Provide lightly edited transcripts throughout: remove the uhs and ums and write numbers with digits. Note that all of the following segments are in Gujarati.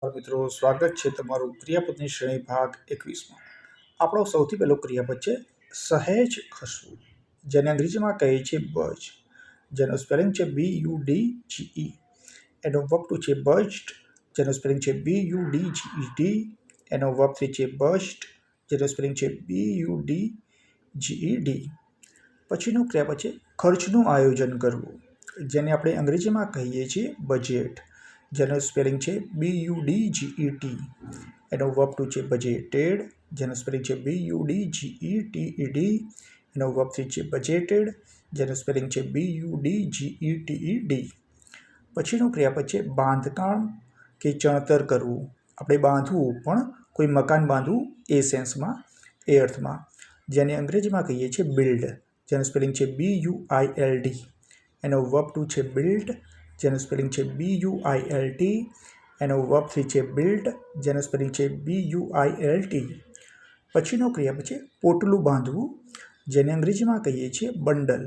મિત્રો સ્વાગત છે તમારું ક્રિયાપદની શ્રેણી ભાગ 21માં। આપણો સૌથી પહેલો ક્રિયાપદ છે સહેજ ખસવું, જેને અંગ્રેજીમાં કહે છે બર્જ, જેનો સ્પેલિંગ છે BUDGE। એનો વર્બ ટુ છે બર્જ્ડ, જેનો સ્પેલિંગ છે BUDGED। એનો વર્બ થ્રી છે બર્સ્ટ, જેનો સ્પેલિંગ છે BUDGED। પછીનો ક્રિયાપદ છે ખર્ચનું આયોજન કરવું, જેને આપણે અંગ્રેજીમાં કહીએ છીએ બજેટ, જેનો સ્પેલિંગ છે BUDGET। એનો વર્બ ટુ છે બજેટેડ, જેનો સ્પેલિંગ છે BUDGETED। એનો વર્બ થ્રી છે બજેટેડ, જેનો સ્પેલિંગ છે BUDGETED। પછીનો ક્રિયાપદ છે બાંધકામ કે ચણતર કરવું, આપણે બાંધવું પણ કોઈ મકાન બાંધવું એ સેન્સમાં, એ અર્થમાં, જેને અંગ્રેજીમાં કહીએ છીએ બિલ્ડ, જેનું સ્પેલિંગ છે BUILD। એનો વર્બ ટુ છે બિલ્ડ, જેનું સ્પેલિંગ છે BUILT। એનો વર્બ થ્રી છે બિલ્ડ, જેનું સ્પેલિંગ છે BUILT। પછીનો ક્રિયાપદ છે પોટલું બાંધવું, જેને અંગ્રેજીમાં કહીએ છીએ બંડલ,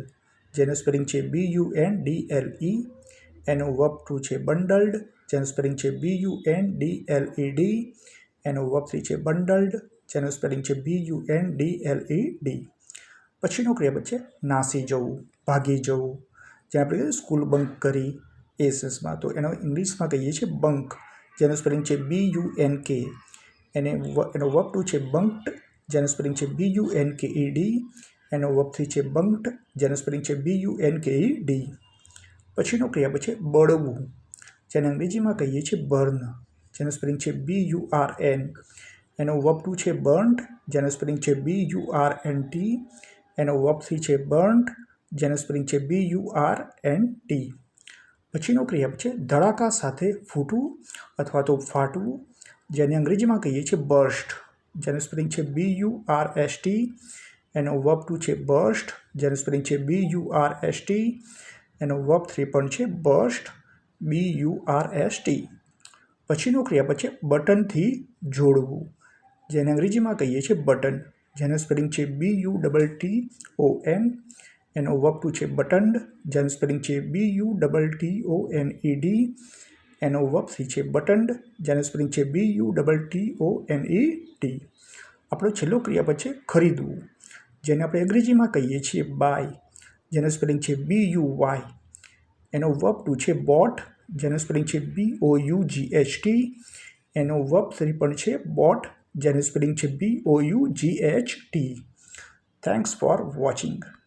જેનું સ્પેલિંગ છે BUNDLE। એનો વર્બ ટુ છે બંડલ્ડ, જેનું સ્પેલિંગ છે BUNDLED। એનો વર્બ થ્રી છે બંડલ્ડ, જેનું સ્પેલિંગ છે BUNDLED। પછીનો ક્રિયાપદ છે નાસી જવું, ભાગી જવું, જ્યાં આપણે સ્કૂલ બંક કરી એ સેન્સમાં, તો એનો ઇંગ્લિશમાં કહીએ છીએ બંક, જેનું સ્પેલિંગ છે BUNK। એનો વર્બ ટુ છે બંક્ડ, જેનું સ્પેલિંગ છે BUNKED। એનો વર્બ થ્રી છે બંક્ડ, જેનું સ્પેલિંગ છે BUNKED। પછીનો ક્રિયાપદ છે બળવું, જેને અંગ્રેજીમાં કહીએ છીએ બર્ન, જેનું સ્પેલિંગ છે BURN। એનો વર્બ ટુ છે બર્ન્ટ, જેનું સ્પેલિંગ છે BURNT। એનો વર્બ થ્રી છે બર્ન્ટ, જેનું સ્પેલિંગ છે BURNT। પછીનો ક્રિયાપદ છે ધડાકા સાથે ફૂટવું અથવા તો ફાટવું, જેને અંગ્રેજીમાં કહીએ છીએ બર્સ્ટ, જેનું સ્પેલિંગ છે BURST। એનો વર્બ ટુ છે બર્સ્ટ, જેનું સ્પેલિંગ છે BURST। એનો વર્બ થ્રી પણ છે બર્સ્ટ, BURST। પછીનો ક્રિયાપદ છે બટનથી જોડવું, જેને અંગ્રેજીમાં કહીએ છીએ બટન, જેનું સ્પેલિંગ છે BUTTON। એનો વર્બ ટુ છે બટન્ડ, જેનું સ્પેલિંગ છે BUTTONED। એનો વર્બ થ્રી છે બટન્ડ, જેનું સ્પેલિંગ છે BUTTONED। આપણો છેલ્લો ક્રિયાપદ છે ખરીદવું, જેને આપણે અંગ્રેજીમાં કહીએ છીએ બાય, જેનું સ્પેલિંગ છે BUY। એનો વર્બ ટુ છે બોટ, જેનું સ્પેલિંગ છે BOUGHT। એનો વર્બ થ્રી પણ છે બોટ, જેનું સ્પેલિંગ છે BOUGHT। Thanks for watching.